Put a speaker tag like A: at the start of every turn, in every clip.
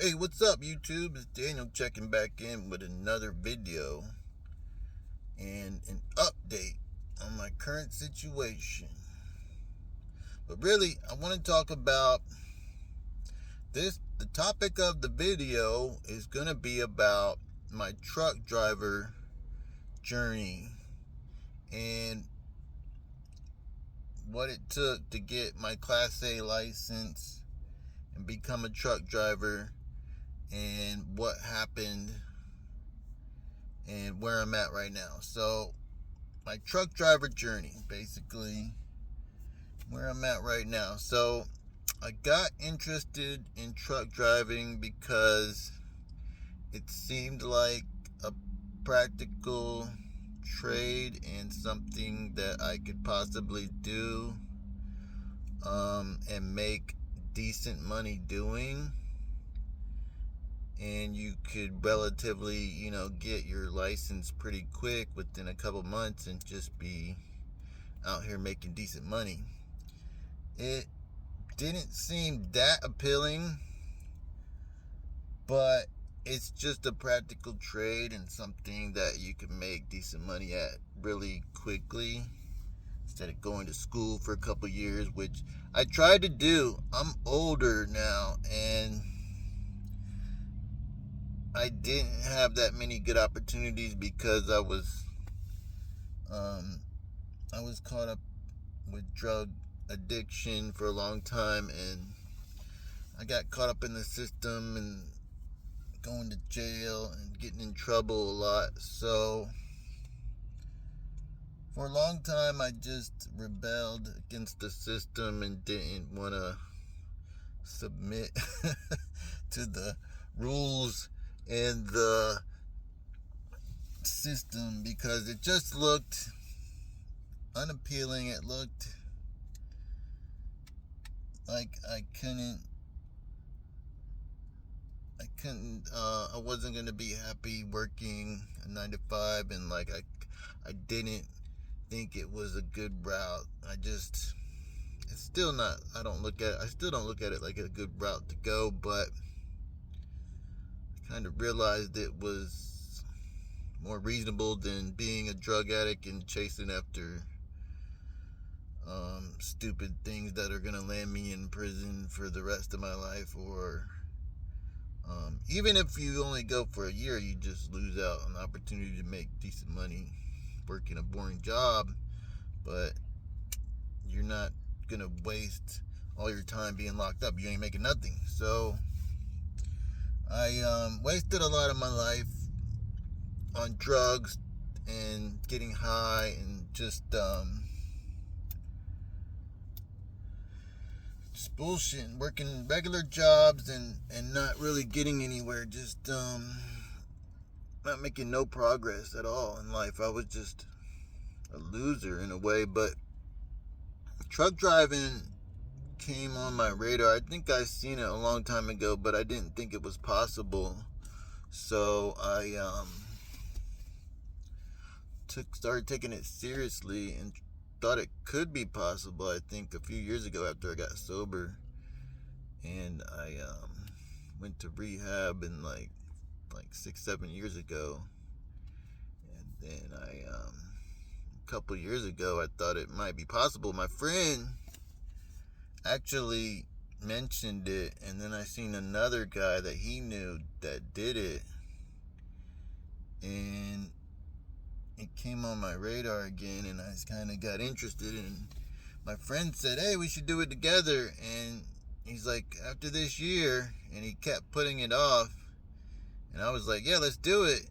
A: Hey, what's up, YouTube? It's Daniel checking back in with another video and an update on my current situation. But really, I want to talk about this. The topic of the video is going to be about my truck driver journey and what it took to get my Class A license and become a truck driver, and what happened and where I'm at right now. So, my truck driver journey, basically, where I'm at right now. So, I got interested in truck driving because it seemed like a practical trade and something that I could possibly do and make decent money doing. And you could relatively, get your license pretty quick within a couple months and just be out here making decent money. It didn't seem that appealing, but it's just a practical trade and something that you can make decent money at really quickly instead of going to school for a couple years, which I tried to do. I'm older now, and I didn't have that many good opportunities because I was caught up with drug addiction for a long time, and I got caught up in the system and going to jail and getting in trouble a lot. So for a long time I just rebelled against the system and didn't want to submit to the rules and the system because it just looked unappealing. It looked like I wasn't gonna be happy working a 9 to 5, and I didn't think it was a good route. It's still not. I still don't look at it like a good route to go, but I kind of realized it was more reasonable than being a drug addict and chasing after stupid things that are gonna land me in prison for the rest of my life, or even if you only go for a year, you just lose out on the opportunity to make decent money working a boring job, but you're not gonna waste all your time being locked up. You ain't making nothing. So I wasted a lot of my life on drugs and getting high and just bullshit, working regular jobs and not really getting anywhere. Just not making no progress at all in life. I was just a loser in a way. But truck driving came on my radar. I think I seen it a long time ago, but I didn't think it was possible. So I started taking it seriously and thought it could be possible. I think a few years ago after I got sober, and I went to rehab in like 6-7 years ago, and then a couple years ago I thought it might be possible. My friend actually mentioned it, and then I seen another guy that he knew that did it, and it came on my radar again, and I kind of got interested. And my friend said, "Hey, we should do it together." And he's like, "After this year," and he kept putting it off. And I was like, "Yeah, let's do it."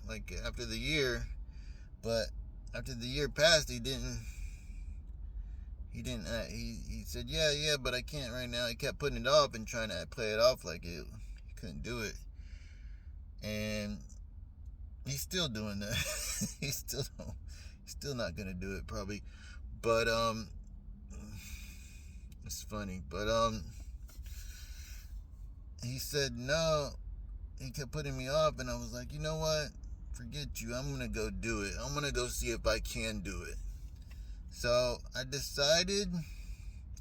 A: Like after the year. But after the year passed, he didn't. He said, "Yeah, but I can't right now." He kept putting it off and trying to play it off like he couldn't do it. And he's still doing that. he's still not gonna do it probably. But it's funny. But he said no. He kept putting me off, and I was like, you know what? Forget you. I'm gonna go do it. I'm gonna go see if I can do it. So I decided.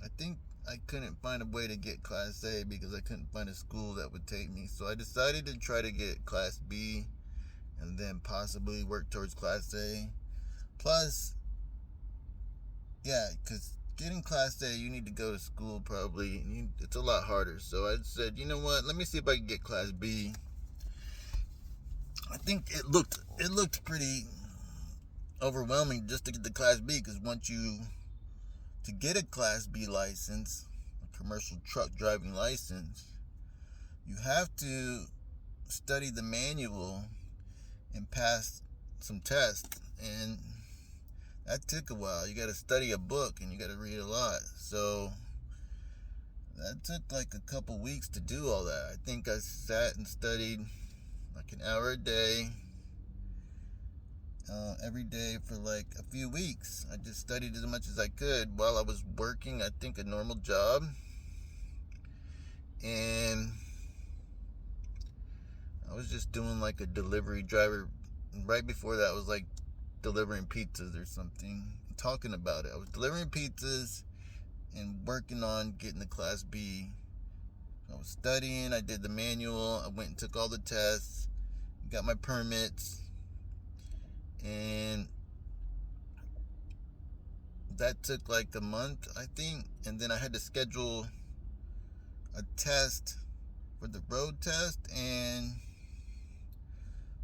A: I think I couldn't find a way to get Class A because I couldn't find a school that would take me. So I decided to try to get Class B and then possibly work towards Class A. Plus, yeah, because getting Class A, you need to go to school probably. It's a lot harder. So I said, you know what? Let me see if I can get Class B. I think it looked pretty overwhelming just to get the Class B, because to get a Class B license, a commercial truck driving license, you have to study the manual and pass some tests, and that took a while. You got to study a book and you got to read a lot. So that took like a couple weeks to do all that. I think I sat and studied like an hour a day, every day for like a few weeks. I just studied as much as I could while I was working, I think, a normal job. And I was just doing like a delivery driver. Right before that, I was like delivering pizzas or something, talking about it. I was delivering pizzas and working on getting the Class B. I was studying, I did the manual, I went and took all the tests, got my permits, and that took like a month, I think. And then I had to schedule a test for the road test. And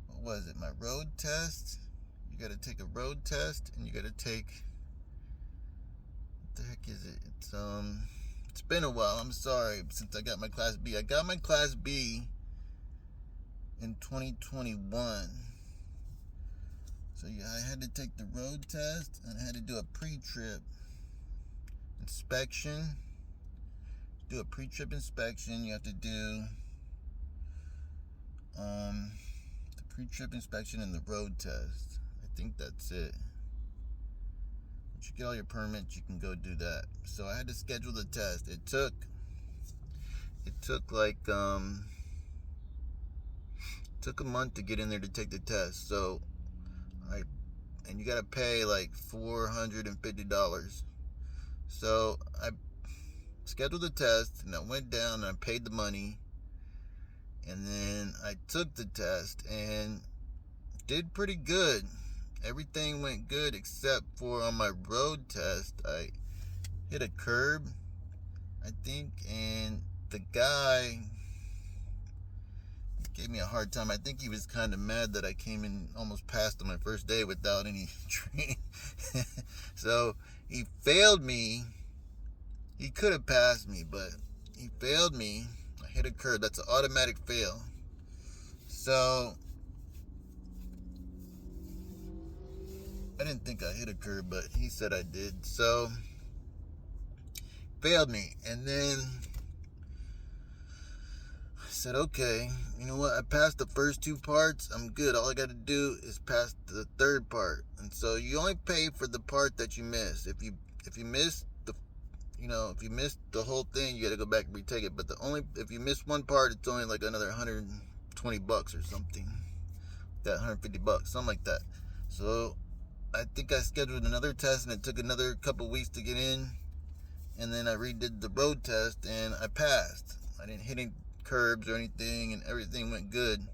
A: what was it? My road test? You got to take a road test, and you got to take, what the heck is it? It's been a while. I'm sorry, since I got my Class B. I got my Class B in 2021. So yeah, I had to take the road test, and I had to do a pre-trip inspection. Do a pre-trip inspection. You have to do the pre-trip inspection and the road test. I think that's it. Once you get all your permits, you can go do that. So I had to schedule the test. It took like took a month to get in there to take the test. So and you gotta pay like $450. So I scheduled the test, and I went down and I paid the money, and then I took the test and did pretty good. Everything went good except for on my road test, I hit a curb, I think, and the guy gave me a hard time. I think he was kind of mad that I came in almost passed on my first day without any training. So he failed me. He could have passed me, but he failed me. I hit a curb. That's an automatic fail. So I didn't think I hit a curb, but he said I did. So failed me. And then I said, okay, you know what? I passed the first two parts. I'm good. All I got to do is pass the third part. And so you only pay for the part that you miss. If you miss if you missed the whole thing, you got to go back and retake it. But if you miss one part, it's only like another $120 or something. That $150, something like that. So I think I scheduled another test, and it took another couple weeks to get in. And then I redid the road test, and I passed. I didn't hit any curbs or anything, and everything went good. I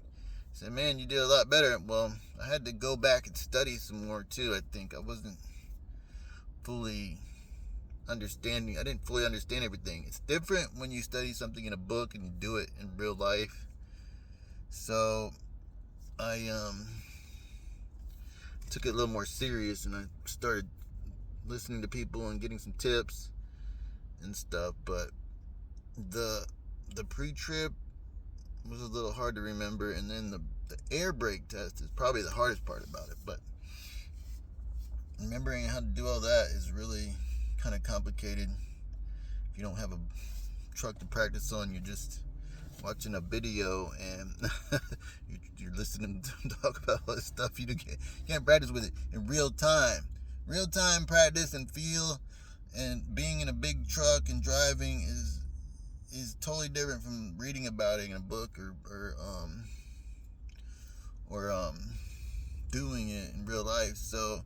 A: said, man, you did a lot better. Well, I had to go back and study some more too. I think I wasn't fully understanding. I didn't fully understand everything. It's different when you study something in a book and you do it in real life. So I took it a little more serious, and I started listening to people and getting some tips and stuff. But the pre-trip was a little hard to remember, and then the air brake test is probably the hardest part about it. But remembering how to do all that is really kind of complicated. If you don't have a truck to practice on, you're just watching a video and you're listening to them talk about all this stuff. You can't practice with it in real time. Real time practice and feel, and being in a big truck and driving is totally different from reading about it in a book or doing it in real life. So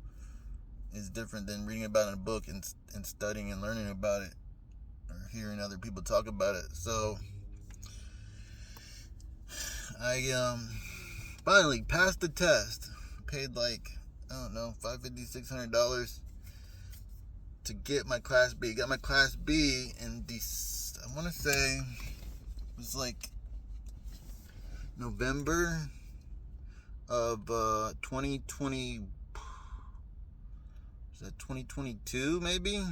A: it's different than reading about it in a book and studying and learning about it, or hearing other people talk about it. So I finally passed the test. Paid like, I don't know, $550, $600 to get my Class B. Got my Class B in I want to say it was like November of 2020. Is that 2022 maybe?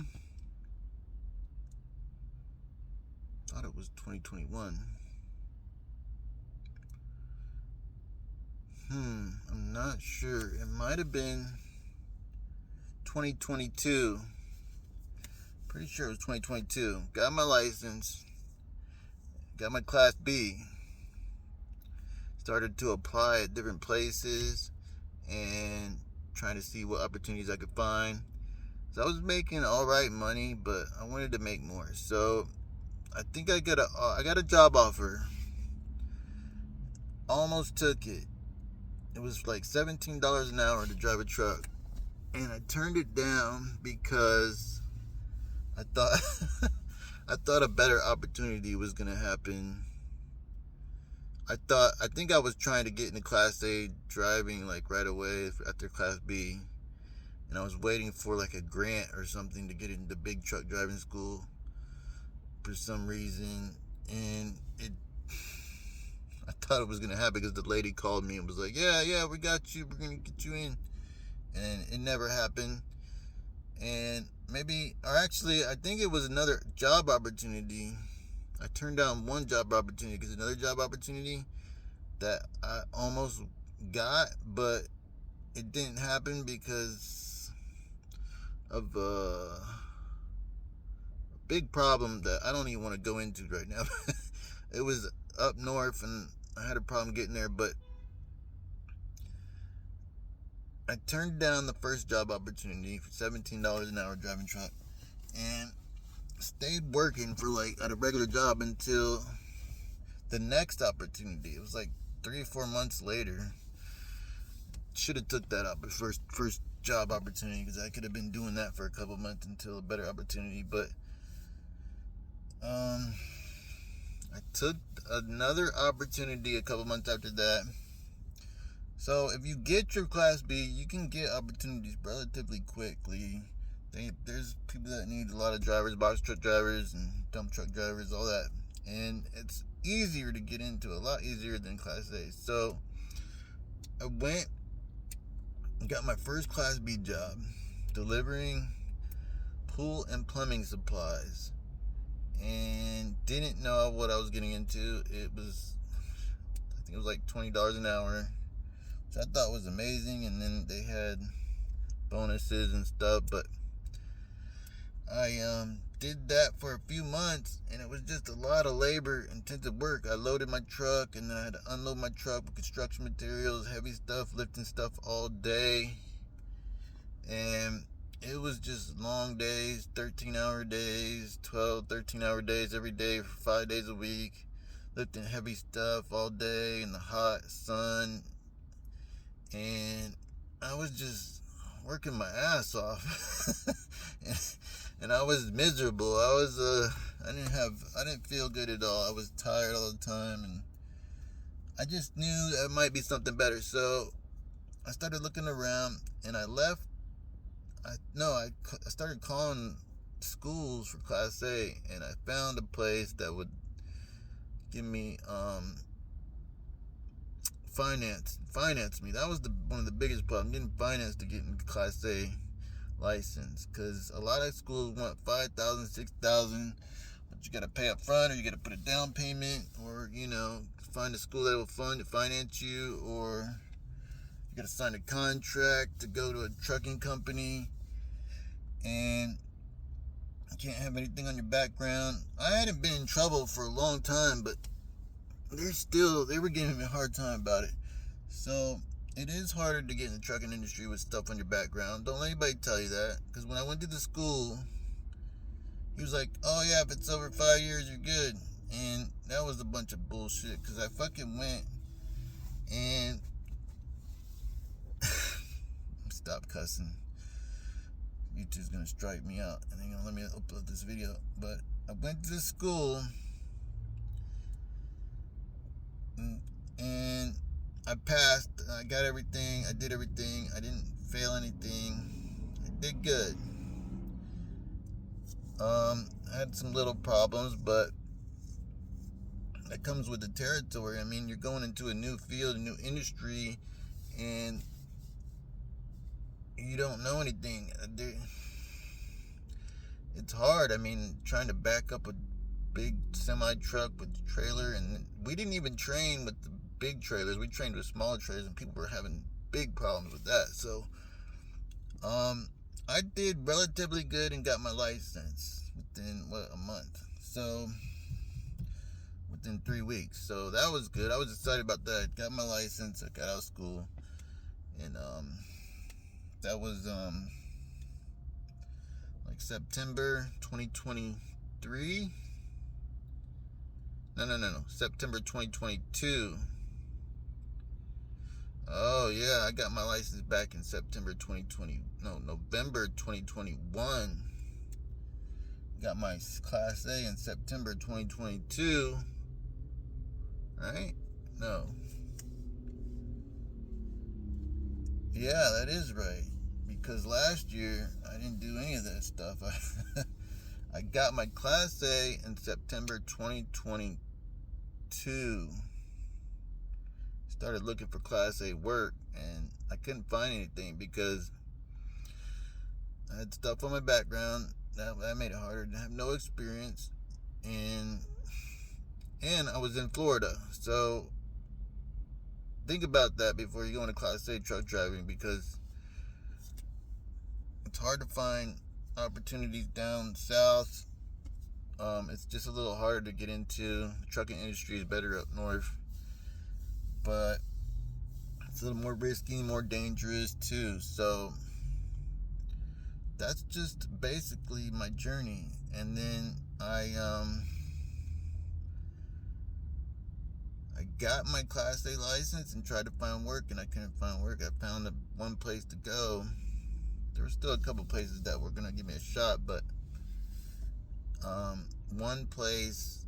A: Thought it was 2021. I'm not sure. It might have been 2022. Pretty sure it was 2022. Got my license. Got my Class B. Started to apply at different places and trying to see what opportunities I could find. So I was making all right money, but I wanted to make more. So I think I got a job offer. Almost took it. It was like $17 an hour to drive a truck, and I turned it down because I thought a better opportunity was gonna happen. I think I was trying to get into Class A driving like right away after Class B, and I was waiting for like a grant or something to get into big truck driving school for some reason, and I thought it was gonna happen because the lady called me and was like, yeah, we got you, we're gonna get you in, and it never happened. And I think it was another job opportunity. I turned down one job opportunity because another job opportunity that I almost got, but it didn't happen because of a big problem that I don't even want to go into right now. It was up north and I had a problem getting there, but I turned down the first job opportunity for $17 an hour driving truck and stayed working for like at a regular job until the next opportunity. It was like 3 or 4 months later. Should have took that first job opportunity because I could have been doing that for a couple months until a better opportunity. But I took another opportunity a couple months after that. So if you get your Class B, you can get opportunities relatively quickly. There's people that need a lot of drivers, box truck drivers and dump truck drivers, all that. And it's easier to get into, a lot easier than Class A. So I went and got my first Class B job delivering pool and plumbing supplies, and didn't know what I was getting into. I think it was like $20 an hour, which I thought was amazing, and then they had bonuses and stuff, but I did that for a few months, and it was just a lot of labor intensive work. I loaded my truck, and then I had to unload my truck with construction materials, heavy stuff, lifting stuff all day, and it was just long days, 13-hour days, 12, 13-hour days every day for 5 days a week, lifting heavy stuff all day in the hot sun, and I was just working my ass off. And I was miserable. I didn't feel good at all. I was tired all the time, and I just knew there might be something better. So I started looking around, and I started calling schools for Class A, and I found a place that would give me finance me. That was one of the biggest problems, getting finance to get into Class A license, because a lot of schools want $5,000, $6,000, but you got to pay up front, or you got to put a down payment, or find a school that will finance you, or you got to sign a contract to go to a trucking company, and you can't have anything on your background. I hadn't been in trouble for a long time, but they were giving me a hard time about it. So it is harder to get in the trucking industry with stuff on your background. Don't let anybody tell you that, because when I went to the school, he was like, oh yeah, if it's over 5 years, you're good. And that was a bunch of bullshit, because I fucking went and stop cussing. YouTube's gonna strike me out and they're gonna let me upload this video. But I went to school and I passed. I got everything. I did everything. I didn't fail anything. I did good. I had some little problems, but that comes with the territory. I mean, you're going into a new field, a new industry, and you don't know anything. It's hard. I mean, trying to back up a big semi truck with the trailer, and we didn't even train with the big trailers. We trained with smaller trailers, and people were having big problems with that. So, I did relatively good and got my license within a month. So within 3 weeks. So that was good. I was excited about that. Got my license. I got out of school, and that was like September 2023. No. September 2022. Oh yeah, I got my license back in September 2020. No, November 2021. Got my Class A in September 2022. Right? No. Yeah, that is right. Because last year I didn't do any of that stuff. I got my Class A in September 2022. Started looking for Class A work, and I couldn't find anything because I had stuff on my background that made it harder to have no experience, and I was in Florida. So think about that before you go into Class A truck driving, because it's hard to find opportunities down south. It's just a little harder to get into. The trucking industry is better up north, but it's a little more risky, more dangerous too. So that's just basically my journey. And then I got my Class A license and tried to find work, and I couldn't find work. I found one place to go. There were still a couple places that were going to give me a shot, but one place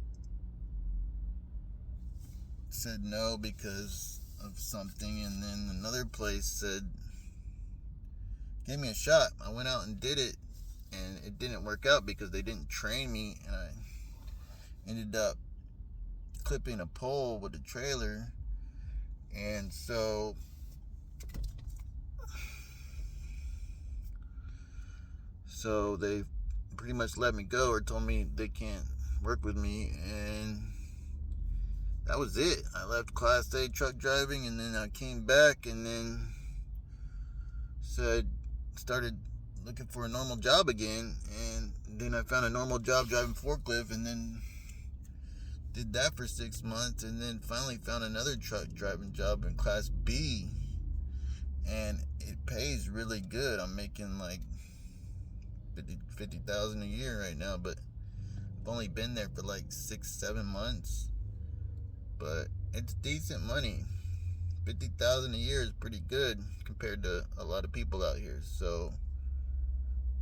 A: said no because of something, and then another place said, gave me a shot. I went out and did it, and it didn't work out because they didn't train me, and I ended up clipping a pole with a trailer. And so they pretty much let me go, or told me they can't work with me, and that was it. I left Class A truck driving, and then I came back, and then started looking for a normal job again, and then I found a normal job driving forklift, and then did that for 6 months, and then finally found another truck driving job in Class B, and it pays really good. I'm making like $50,000 a year right now, but I've only been there for like 6-7 months, but it's decent money. $50,000 a year is pretty good compared to a lot of people out here. So,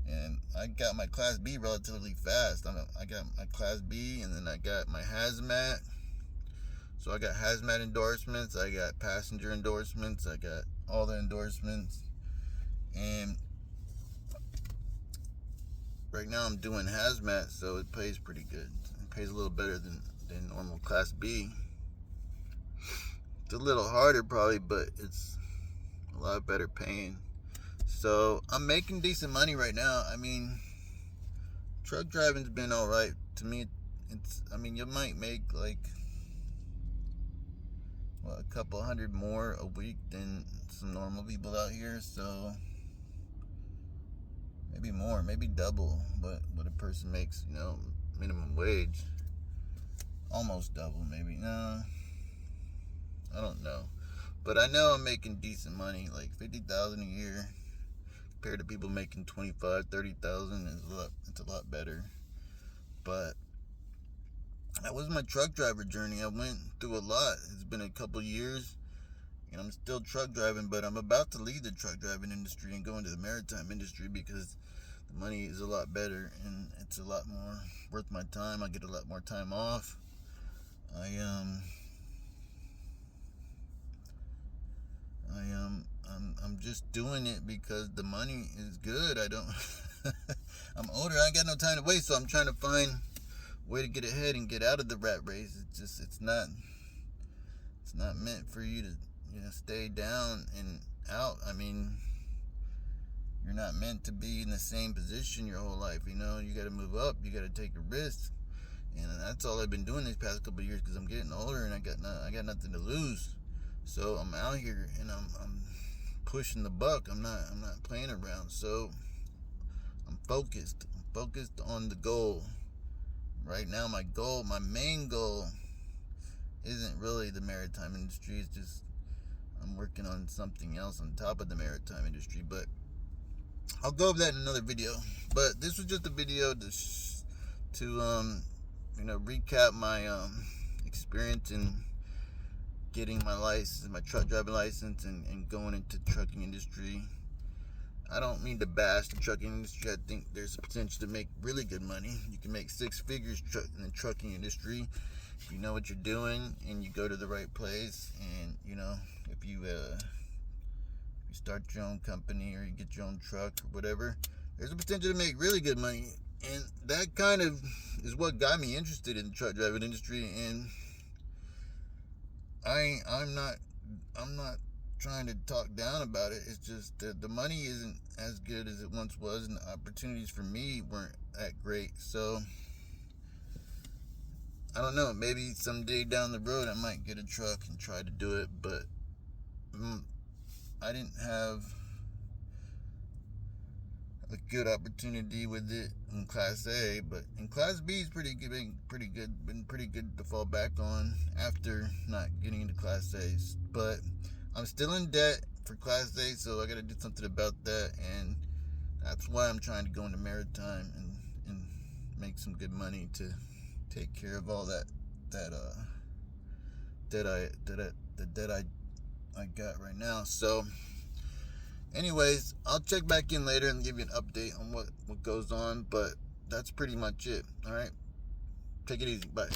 A: and I got my Class B relatively fast. I got my Class B, and then I got my hazmat. So I got hazmat endorsements, I got passenger endorsements, I got all the endorsements, and right now I'm doing hazmat, so it pays pretty good. It pays a little better than normal Class B. It's a little harder probably, but it's a lot better paying. So I'm making decent money right now. I mean, truck driving's been alright. To me, you might make like a couple hundred more a week than some normal people out here. So maybe more, maybe double what a person makes, minimum wage. Almost double, maybe. No, I don't know. But I know I'm making decent money, like $50,000 a year, compared to people making $25,000, $30,000. It's a lot better. But that was my truck driver journey. I went through a lot. It's been a couple years, and I'm still truck driving, but I'm about to leave the truck driving industry and go into the maritime industry, because The money is a lot better, and it's a lot more worth my time. I get a lot more time off. I'm just doing it because the money is good. I don't I'm older, I ain't got no time to waste, so I'm trying to find a way to get ahead and get out of the rat race. It's not meant for you to, stay down and out. I mean, you're not meant to be in the same position your whole life. You got to move up, you got to take a risk. And that's all I've been doing these past couple of years, because I'm getting older and I got nothing to lose. So I'm out here and I'm pushing the buck. I'm not playing around. So I'm focused. I'm focused on the goal. Right now, my main goal isn't really the maritime industry. It's just I'm working on something else on top of the maritime industry. But I'll go over that in another video. But this was just a video to recap my experience in getting my license, my truck driving license, and going into the trucking industry. I don't mean to bash the trucking industry. I think there's a potential to make really good money. You can make six figures in the trucking industry if you know what you're doing and you go to the right place. And if you start your own company or you get your own truck or whatever, there's a potential to make really good money. And that kind of is what got me interested in the truck driving industry. And I'm not trying to talk down about it. It's just that the money isn't as good as it once was, and the opportunities for me weren't that great. So I don't know, maybe someday down the road I might get a truck and try to do it, but I didn't have a good opportunity with it in Class A. But in Class B is been pretty good to fall back on after not getting into Class A's. But I'm still in debt for Class A, so I got to do something about that, and that's why I'm trying to go into maritime and make some good money to take care of all the debt I got right now. So anyways, I'll check back in later and give you an update on what goes on, but that's pretty much it. All right, take it easy. Bye.